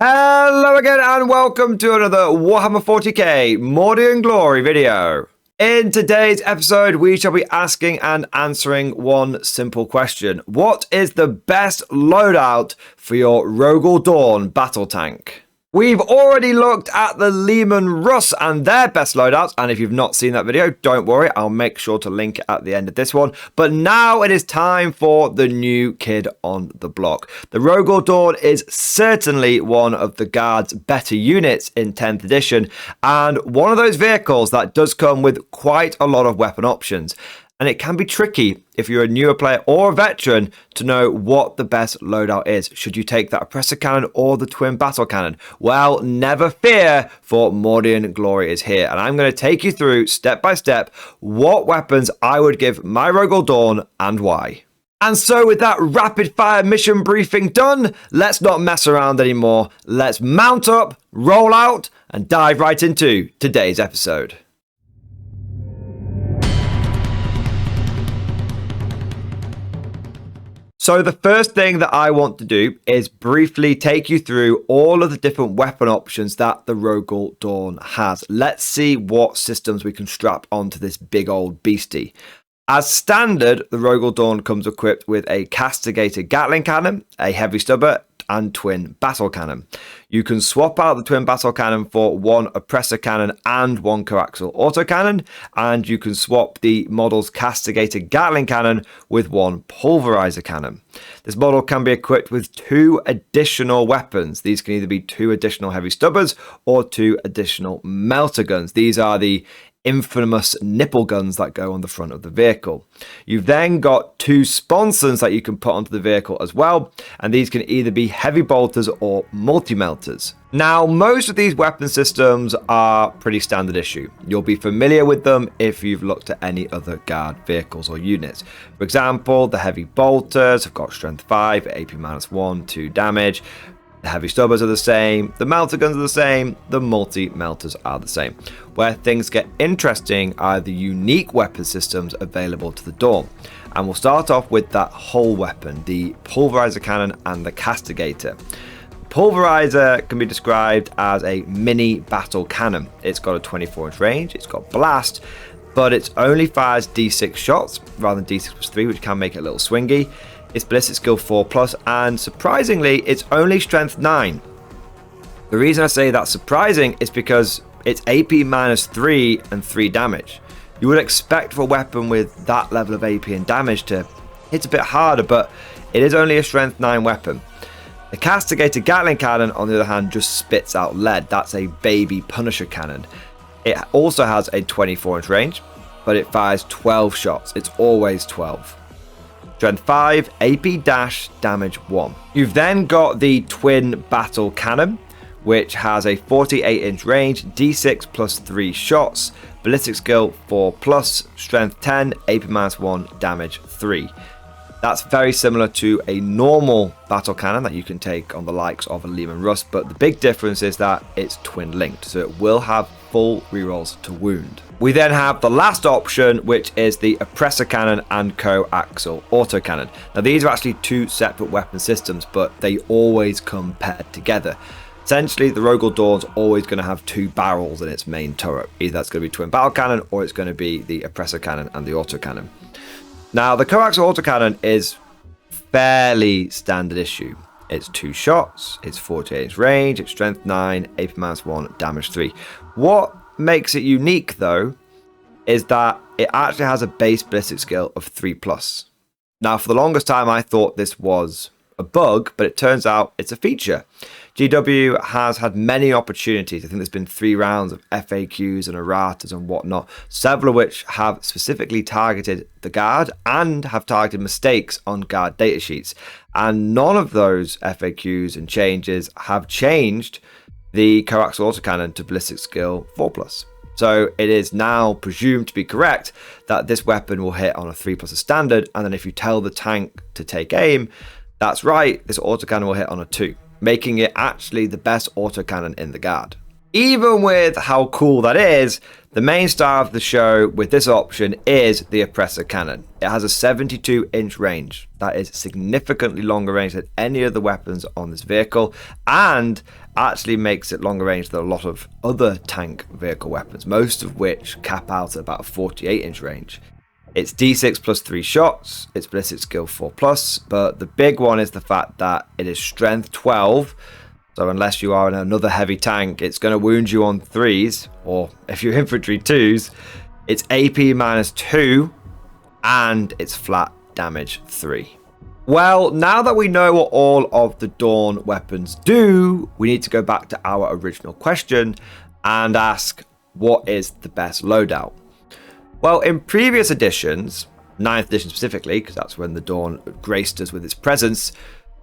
Hello again and welcome to another Warhammer 40k Mordy and Glory video. In today's episode, we shall be asking and answering one simple question. What is the best loadout for your Rogal Dorn battle tank? We've already looked at the Leman Russ and their best loadouts, and if you've not seen that video, don't worry, I'll make sure to link it at the end of this one. But now it is time for the new kid on the block. The Rogal Dorn is certainly one of the Guard's better units in 10th edition, and one of those vehicles that does come with quite a lot of weapon options. And it can be tricky if you're a newer player or a veteran to know what the best loadout is. Should you take that oppressor cannon or the twin battle cannon? Well, never fear, for Mordian Glory is here. And I'm going to take you through step by step what weapons I would give my Rogal Dorn and why. And so with that rapid fire mission briefing done, let's not mess around anymore. Let's mount up, roll out, and dive right into today's episode. So the first thing that I want to do is briefly take you through all of the different weapon options that the Rogal Dorn has. Let's see what systems we can strap onto this big old beastie. As standard, the Rogal Dorn comes equipped with a castigated Gatling cannon, a heavy stubber, and twin battle cannon. You can swap out the twin battle cannon for one oppressor cannon and one coaxial autocannon, and you can swap the model's castigated Gatling cannon with one pulverizer cannon. This model can be equipped with two additional weapons. These can either be two additional heavy stubbers or two additional melter guns. These are the infamous nipple guns that go on the front of the vehicle. You've then got two sponsons that you can put onto the vehicle as well, and these can either be heavy bolters or multi-melters. Now, most of these weapon systems are pretty standard issue. You'll be familiar with them if you've looked at any other Guard vehicles or units. For example, the heavy bolters have got strength 5, AP -1, 2 damage. The heavy stubbers are the same, the melter guns are the same, the multi-melters are the same. Where things get interesting are the unique weapon systems available to the Dorn. And we'll start off with that whole weapon, the pulverizer cannon and the castigator. Pulverizer can be described as a mini battle cannon. It's got a 24-inch range, it's got blast, but it only fires D6 shots rather than D6+3, which can make it a little swingy. It's ballistic skill 4+, and surprisingly, it's only strength 9. The reason I say that's surprising is because it's AP -3 and 3 damage. You would expect for a weapon with that level of AP and damage to hit a bit harder, but it is only a strength 9 weapon. The castigated Gatling cannon, on the other hand, just spits out lead. That's a baby Punisher cannon. It also has a 24-inch range, but it fires 12 shots. It's always 12. Strength 5, AP dash, damage 1. You've then got the twin battle cannon, which has a 48-inch range, D6+3 shots, ballistic skill 4+, strength 10, AP -1, damage 3. That's very similar to a normal battle cannon that you can take on the likes of a Leman Russ, but the big difference is that it's twin linked, so it will have full rerolls to wound. We then have the last option, which is the oppressor cannon and coaxial autocannon. Now these are actually two separate weapon systems, but they always come paired together. Essentially, the Rogal Dorn's always going to have two barrels in its main turret. Either that's going to be twin battle cannon or it's going to be the oppressor cannon and the autocannon. Now, the coaxial autocannon is fairly standard issue. It's 2 shots, it's 48-inch range, it's strength 9, AP -1, damage 3. What makes it unique, though, is that it actually has a base ballistic skill of 3+. Now, for the longest time, I thought this was a bug, but it turns out it's a feature. GW has had many opportunities. I think there's been 3 rounds of FAQs and erratas and whatnot, several of which have specifically targeted the Guard and have targeted mistakes on Guard datasheets. And none of those FAQs and changes have changed the coaxial autocannon to ballistic skill 4+. So it is now presumed to be correct that this weapon will hit on a 3+ standard, and then if you tell the tank to take aim, that's right, this autocannon will hit on a 2. Making it actually the best autocannon in the Guard. Even with how cool that is, the main star of the show with this option is the Oppressor Cannon. It has a 72-inch range. That is significantly longer range than any of the weapons on this vehicle, and actually makes it longer range than a lot of other tank vehicle weapons, most of which cap out at about a 48-inch range. It's D6 plus 3 shots, it's ballistic skill 4 plus, but the big one is the fact that it is strength 12. So unless you are in another heavy tank, it's going to wound you on 3s, or if you're infantry 2s, it's AP minus 2, and it's flat damage 3. Well, now that we know what all of the Dorn weapons do, we need to go back to our original question and ask, what is the best loadout? Well, in previous editions, 9th edition specifically, because that's when the Dorn graced us with its presence,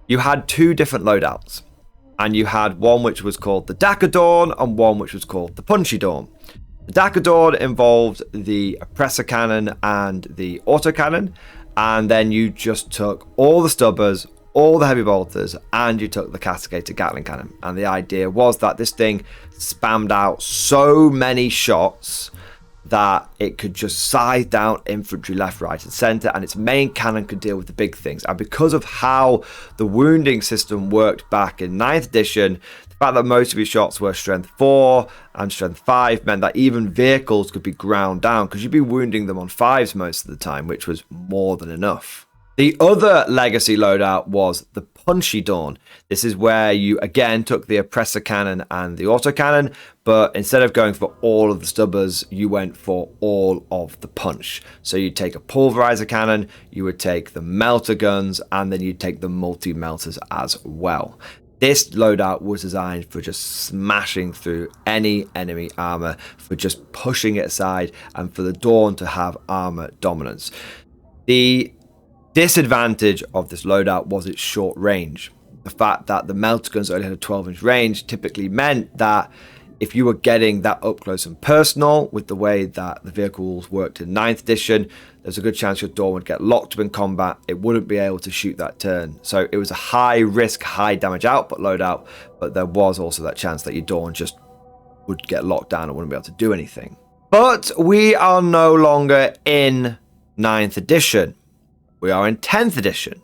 you had 2 different loadouts. And you had one which was called the Dagger Dorn and one which was called the Punchy Dorn. The Dagger Dorn involved the Oppressor Cannon and the Autocannon, and then you just took all the Stubbers, all the Heavy Bolters, and you took the Castigator Gatling Cannon. And the idea was that this thing spammed out so many shots that it could just scythe down infantry left, right, and centre, and its main cannon could deal with the big things. And because of how the wounding system worked back in 9th edition, the fact that most of your shots were strength 4 and strength 5 meant that even vehicles could be ground down, because you'd be wounding them on 5s most of the time, which was more than enough. The other legacy loadout was the Punchy Dorn. This is where you again took the Oppressor Cannon and the Autocannon, but instead of going for all of the Stubbers, you went for all of the punch. So you'd take a Pulverizer Cannon, you would take the Melter Guns, and then you'd take the Multi-Melters as well. This loadout was designed for just smashing through any enemy armor, for just pushing it aside, and for the Dorn to have armor dominance. The disadvantage of this loadout was its short range. The fact that the Melter Guns only had a 12-inch range typically meant that if you were getting that up close and personal with the way that the vehicles worked in 9th edition, there's a good chance your Dorn would get locked up in combat. It wouldn't be able to shoot that turn. So it was a high risk, high damage output loadout, but there was also that chance that your Dorn just would get locked down and wouldn't be able to do anything. But we are no longer in 9th edition. We are in 10th edition.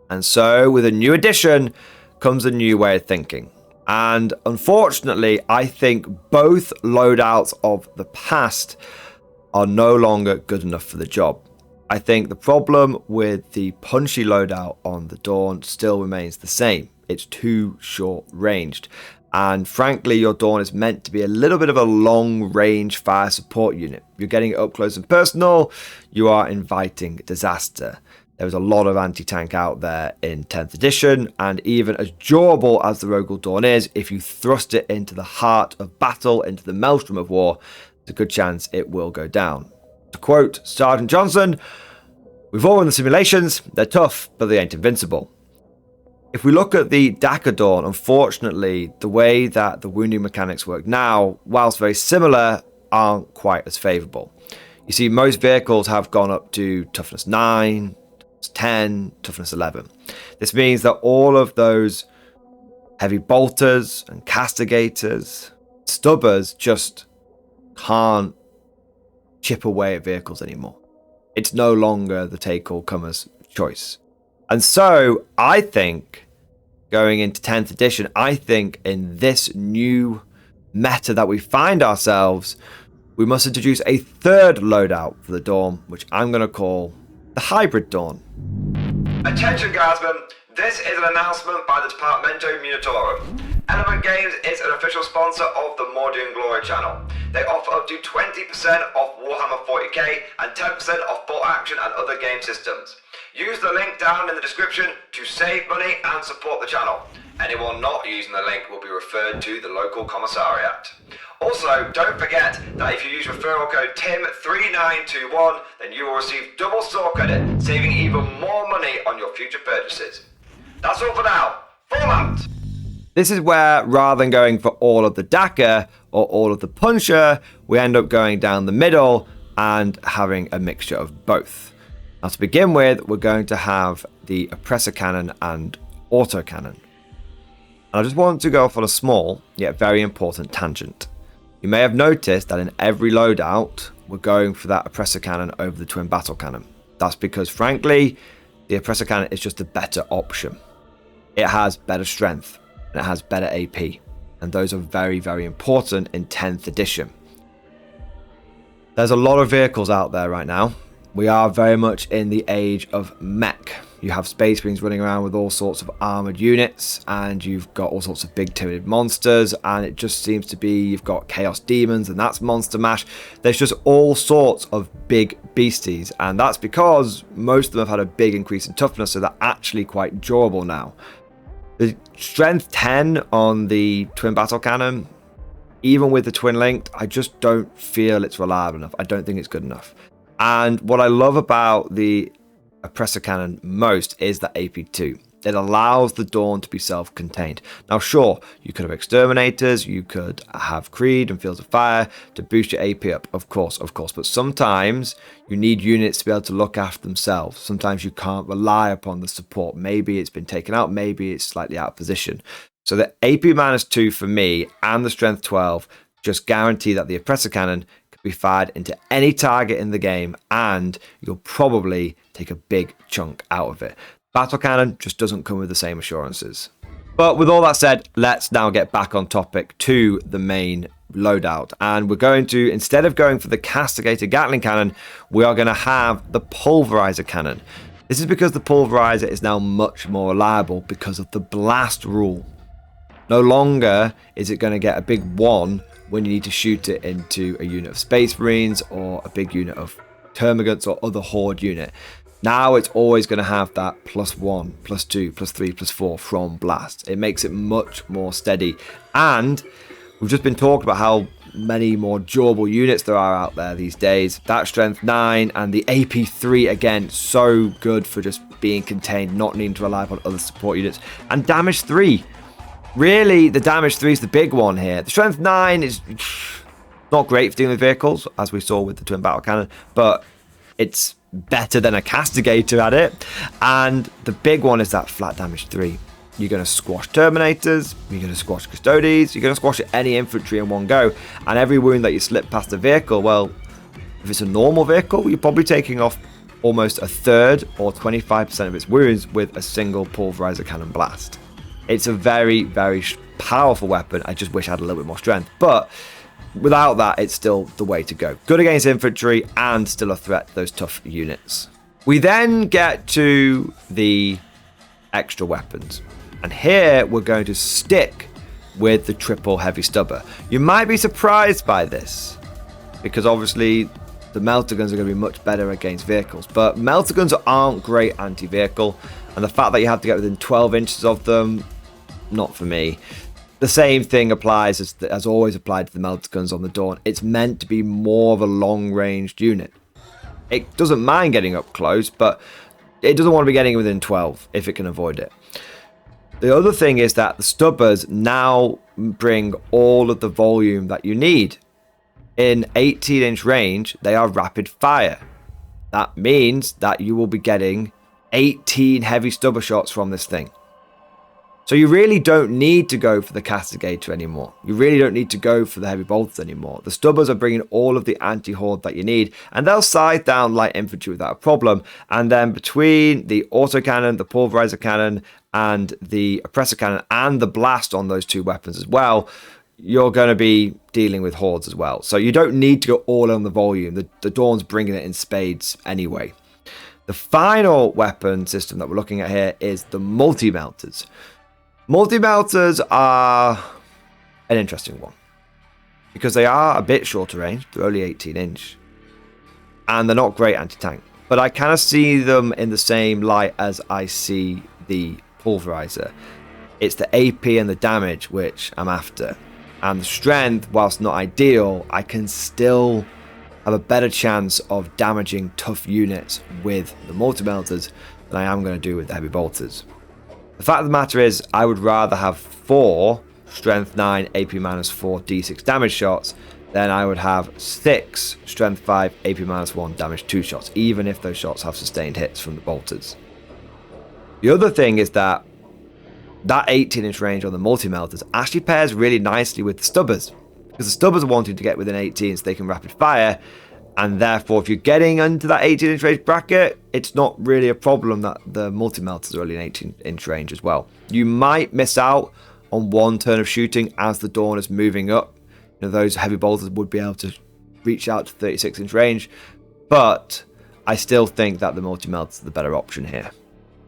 And so with a new edition comes a new way of thinking. And unfortunately, I think both loadouts of the past are no longer good enough for the job. I think the problem with the punchy loadout on the Dorn still remains the same. It's too short ranged. And frankly, your Dorn is meant to be a little bit of a long range fire support unit. You're getting it up close and personal, you are inviting disaster. There was a lot of anti-tank out there in 10th edition, and even as durable as the Rogal Dorn is, if you thrust it into the heart of battle, into the maelstrom of war, there's a good chance it will go down. To quote Sergeant Johnson, "We've all run the simulations, they're tough, but they ain't invincible." If we look at the Dagger Dorn, unfortunately, the way that the wounding mechanics work now, whilst very similar, aren't quite as favourable. You see, most vehicles have gone up to toughness 9, 10, toughness 11. This means that all of those heavy bolters and castigators, stubbers, just can't chip away at vehicles anymore. It's no longer the take-all-comers choice. And so I think going into 10th edition, I think in this new meta that we find ourselves, we must introduce a third loadout for the Dorn, which I'm going to call the Hybrid Dorn. Attention guardsmen, this is an announcement by the Departamento Militarum. Element Games is an official sponsor of the mordianglorytv channel. They offer up to 20% off Warhammer 40k and 10% off Bolt Action and other game systems. Use the link down in the description to save money and support the channel. Anyone not using the link will be referred to the local commissariat. Also, don't forget that if you use referral code TIM3921, then you will receive double store credit, saving even more money on your future purchases. That's all for now. Fallout! This is where, rather than going for all of the Dagger or all of the Puncher, we end up going down the middle and having a mixture of both. Now, to begin with, we're going to have the Oppressor Cannon and Autocannon. And I just want to go off on a small, yet very important tangent. You may have noticed that in every loadout, we're going for that oppressor cannon over the twin battle cannon. That's because, frankly, the oppressor cannon is just a better option. It has better strength, and it has better AP. And those are very, very important in 10th edition. There's a lot of vehicles out there right now. We are very much in the age of mech. You have Space Marines running around with all sorts of armored units, and you've got all sorts of big timid monsters, and it just seems to be you've got Chaos Demons, and that's Monster Mash. There's just all sorts of big beasties, and that's because most of them have had a big increase in toughness, so they're actually quite durable now. The strength 10 on the twin battle cannon, even with the twin linked, I just don't feel it's reliable enough. I don't think it's good enough. And what I love about the oppressor cannon most is the AP2. It allows the Dorn to be self-contained. Now sure, you could have exterminators, you could have Creed and Fields of Fire to boost your AP up, of course, but sometimes you need units to be able to look after themselves. Sometimes you can't rely upon the support. Maybe it's been taken out, maybe it's slightly out of position. So the AP -2 for me and the strength 12 just guarantee that the oppressor cannon can be fired into any target in the game, and you'll probably take a big chunk out of it. Battle cannon just doesn't come with the same assurances. But with all that said, let's now get back on topic to the main loadout. And we're going to, instead of going for the castigated Gatling cannon, we are going to have the pulverizer cannon. This is because the pulverizer is now much more reliable because of the blast rule. No longer is it going to get a big 1 when you need to shoot it into a unit of Space Marines or a big unit of Termagants or other Horde unit. Now it's always going to have that +1, +2, +3, +4 from blast. It makes it much more steady. And we've just been talking about how many more durable units there are out there these days. That strength 9 and the AP3, again, so good for just being contained, not needing to rely upon other support units. And damage 3. Really, the damage 3 is the big one here. The strength 9 is not great for dealing with vehicles, as we saw with the twin battle cannon, but it's better than a castigator at it. And the big one is that flat damage 3. You're going to squash Terminators, you're going to squash Custodes, you're going to squash any infantry in one go. And every wound that you slip past the vehicle, well, if it's a normal vehicle, you're probably taking off almost a third or 25% of its wounds with a single pulverizer cannon blast. It's a very, very powerful weapon. I just wish I had a little bit more strength. But without that, it's still the way to go. Good against infantry and still a threat to those tough units. We then get to the extra weapons. And here we're going to stick with the triple heavy stubber. You might be surprised by this, because obviously the melter guns are going to be much better against vehicles. But melter guns aren't great anti-vehicle. And the fact that you have to get within 12 inches of them, not for me. The same thing applies as always applied to the melter guns on the Dawn. It's meant to be more of a long-ranged unit. It doesn't mind getting up close, but it doesn't want to be getting within 12 if it can avoid it. The other thing is that the stubbers now bring all of the volume that you need. In 18-inch range, they are rapid fire. That means that you will be getting 18 heavy stubber shots from this thing. So you really don't need to go for the castigator anymore. You really don't need to go for the heavy bolts anymore. The stubbers are bringing all of the anti-horde that you need, and they'll side down light infantry without a problem. And then between the autocannon, the pulverizer cannon, and the oppressor cannon, and the blast on those two weapons as well, you're going to be dealing with hordes as well. So you don't need to go all on the volume. The Dawn's bringing it in spades anyway. The final weapon system that we're looking at here is the multi-melters. Multi-melters are an interesting one because they are a bit shorter range. They're only 18-inch. And they're not great anti-tank. But I kind of see them in the same light as I see the pulverizer. It's the AP and the damage which I'm after. And the strength, whilst not ideal, I can still have a better chance of damaging tough units with the multi-melters than I am going to do with the heavy bolters. The fact of the matter is, I would rather have 4 strength 9 AP -4 D6 damage shots than I would have 6 strength 5 AP -1 damage 2 shots, even if those shots have sustained hits from the bolters. The other thing is that that 18-inch range on the multi-melters actually pairs really nicely with the stubbers, because the stubbers are wanting to get within 18 so they can rapid fire, and therefore if you're getting into that 18-inch range bracket, it's not really a problem that the multi-melters are only an 18-inch range as well. You might miss out on one turn of shooting as the Dorn is moving up. You know, those heavy bolters would be able to reach out to 36-inch range, but I still think that the multi-melters are the better option here.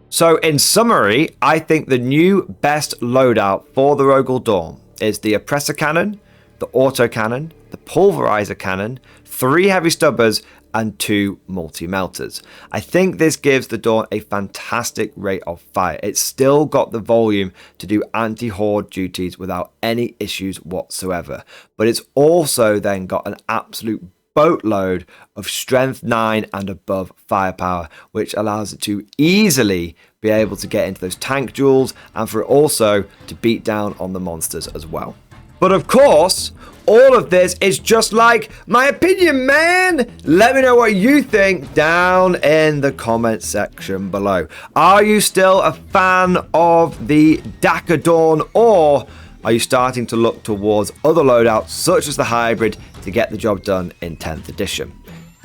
So in summary, I think the new best loadout for the Rogal Dorn is the oppressor cannon, the auto cannon, the pulverizer cannon, 3 heavy stubbers, and 2 multi-melters. I think this gives the Dorn a fantastic rate of fire. It's still got the volume to do anti-horde duties without any issues whatsoever, but it's also then got an absolute boatload of strength 9 and above firepower, which allows it to easily be able to get into those tank duels and for it also to beat down on the monsters as well. But of course, all of this is just like my opinion, man. Let me know what you think down in the comment section below. Are you still a fan of the Dakar Dorn, or are you starting to look towards other loadouts such as the hybrid to get the job done in 10th edition?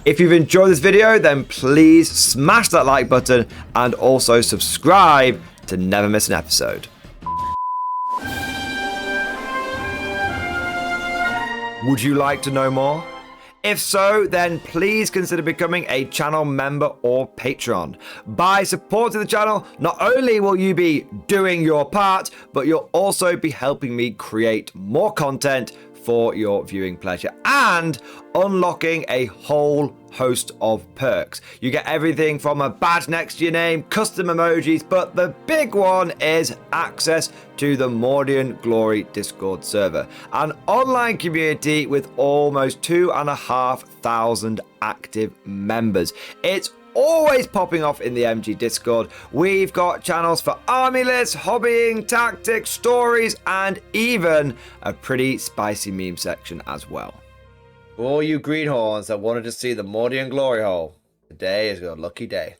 If you've enjoyed this video, then please smash that like button and also subscribe to never miss an episode. Would you like to know more? If so, then please consider becoming a channel member or patron. By supporting the channel, not only will you be doing your part, but you'll also be helping me create more content for your viewing pleasure and unlocking a whole host of perks. You get everything from a badge next to your name, custom emojis, but the big one is access to the Mordian Glory Discord server, an online community with almost 2,500 active members. It's always popping off in the MG Discord. We've got channels for army lists, hobbying, tactics, stories, and even a pretty spicy meme section as well. For all you greenhorns that wanted to see the Mordian Glory Hole, today is your lucky day.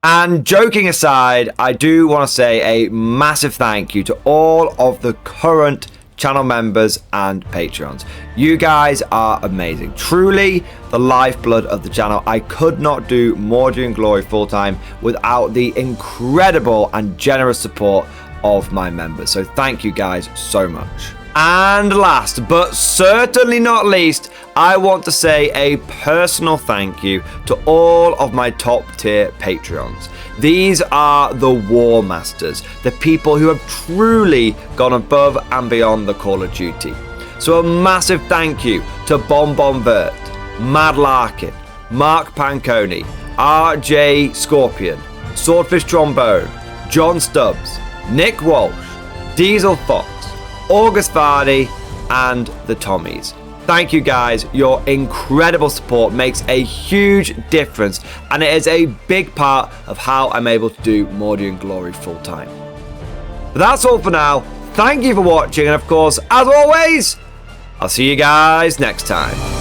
And joking aside, I do want to say a massive thank you to all of the current channel members and patrons. You guys are amazing, truly the lifeblood of the channel. I could not do Mordian Glory full time without the incredible and generous support of my members, so thank you guys so much. And last but certainly not least, I want to say a personal thank you to all of my top tier Patreons. These are the War Masters, the people who have truly gone above and beyond the Call of Duty. So a massive thank you to Bon Bon Vert, Mad Larkin, Mark Panconi, RJ Scorpion, Swordfish Trombone, John Stubbs, Nick Walsh, Diesel Fox, August Vardy, and the Tommies. Thank you guys, your incredible support makes a huge difference and it is a big part of how I'm able to do Mordian Glory full time. But that's all for now, thank you for watching and of course, as always, I'll see you guys next time.